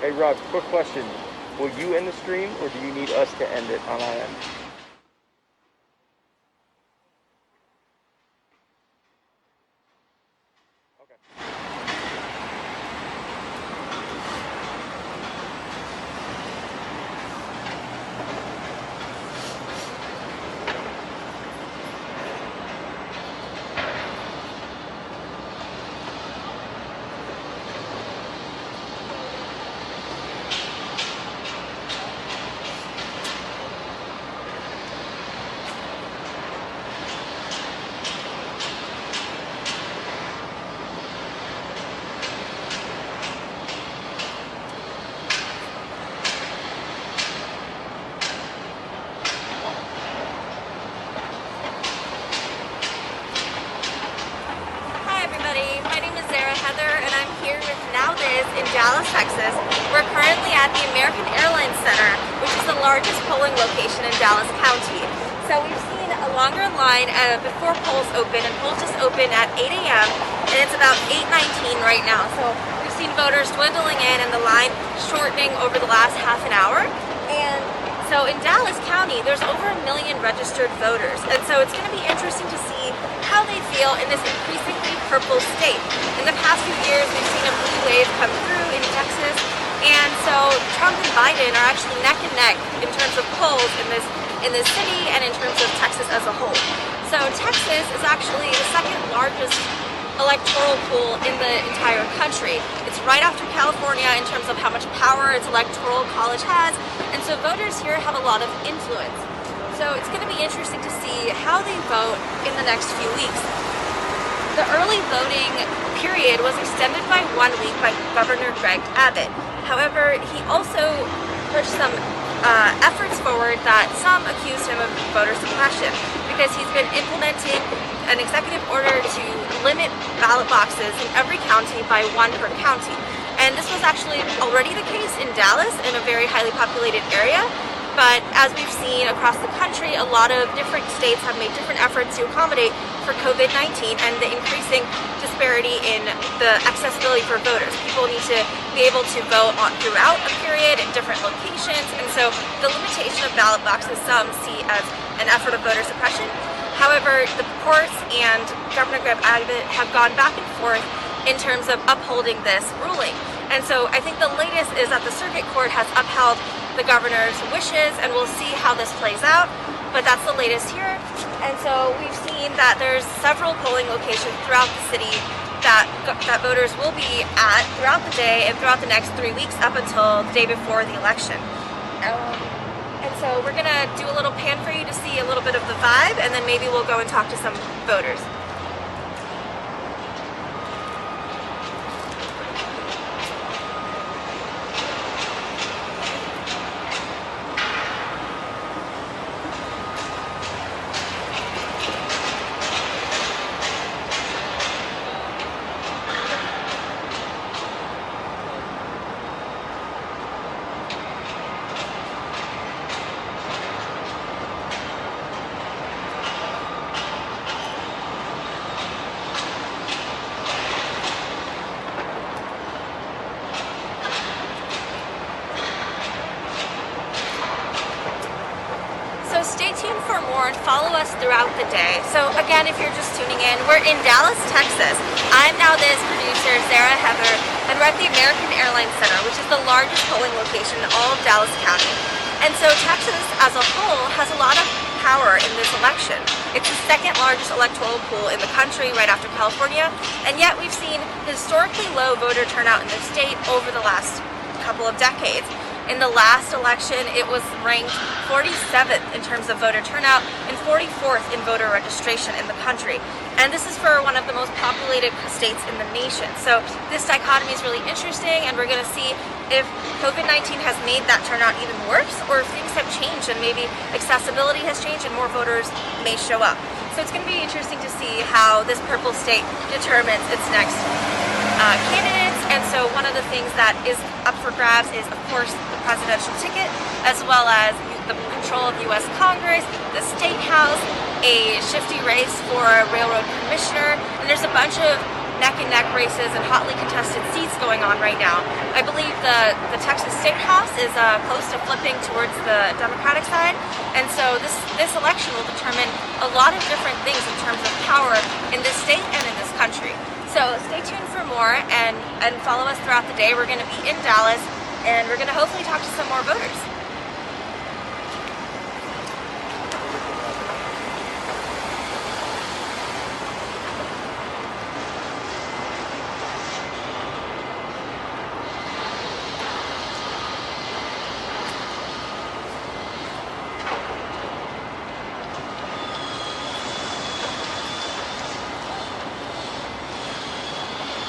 Hey Rob, quick question. Will you end the stream or do you need us to end it on our end? NowThis in Dallas, Texas. We're currently at the American Airlines Center, which is the largest polling location in Dallas County. So we've seen a longer line before polls open, and polls just open at 8 a.m. and it's about 8:19 right now. So we've seen voters dwindling in and the line shortening over the last half an hour. And so in Dallas County, there's over 1 million registered voters. And so it's going to be interesting to see how they feel in this increasingly purple state. In the past few years, we've seen a blue wave come through in Texas. And so Trump and Biden are actually neck and neck in terms of polls in this city and in terms of Texas as a whole. So Texas is actually the second largest electoral pool in the entire country. It's right after California in terms of how much power its electoral college has, and so voters here have a lot of influence. So it's going to be interesting to see how they vote in the next few weeks. The early voting period was extended by 1 week by Governor Greg Abbott. However, he also pushed some efforts forward that some accused him of voter suppression because he's been implementing an executive order to limit ballot boxes in every county by 1 per county. And this was actually already the case in Dallas, in a very highly populated area. But as we've seen across the country, a lot of different states have made different efforts to accommodate for COVID-19 and the increasing disparity in the accessibility for voters. People need to be able to vote throughout a period in different locations, and so the limitation of ballot boxes some see as an effort of voter suppression. However, the courts and Governor Greg Abbott have gone back and forth in terms of upholding this ruling. And so I think the latest is that the circuit court has upheld the governor's wishes, and we'll see how this plays out, but that's the latest here. And so we've seen that there's several polling locations throughout the city that voters will be at throughout the day and throughout the next 3 weeks up until the day before the election. And so we're gonna do a little pan for you to see a little bit of the vibe, and then maybe we'll go and talk to some voters. Stay tuned for more and follow us throughout the day. So again, if you're just tuning in, we're in Dallas, Texas. I'm NowThis producer, Sarah Heather, and we're at the American Airlines Center, which is the largest polling location in all of Dallas County. And so Texas as a whole has a lot of power in this election. It's the second largest electoral pool in the country, right after California, and yet we've seen historically low voter turnout in the state over the last couple of decades. In the last election, it was ranked 47th in terms of voter turnout and 44th in voter registration in the country. And this is for one of the most populated states in the nation. So this dichotomy is really interesting, and we're going to see if COVID-19 has made that turnout even worse, or if things have changed and maybe accessibility has changed and more voters may show up. So it's going to be interesting to see how this purple state determines its next candidates. And so one of the things that is up for grabs is, of course, the presidential ticket, as well as the control of U.S. Congress, the State House, a shifty race for a railroad commissioner, and there's a bunch of neck-and-neck races and hotly contested seats going on right now. I believe the Texas State House is close to flipping towards the Democratic side, and so this election will determine a lot of different things in terms of power in this state and in this country. So stay tuned for more and follow us throughout the day. We're going to be in Dallas, and we're going to hopefully talk to some more voters.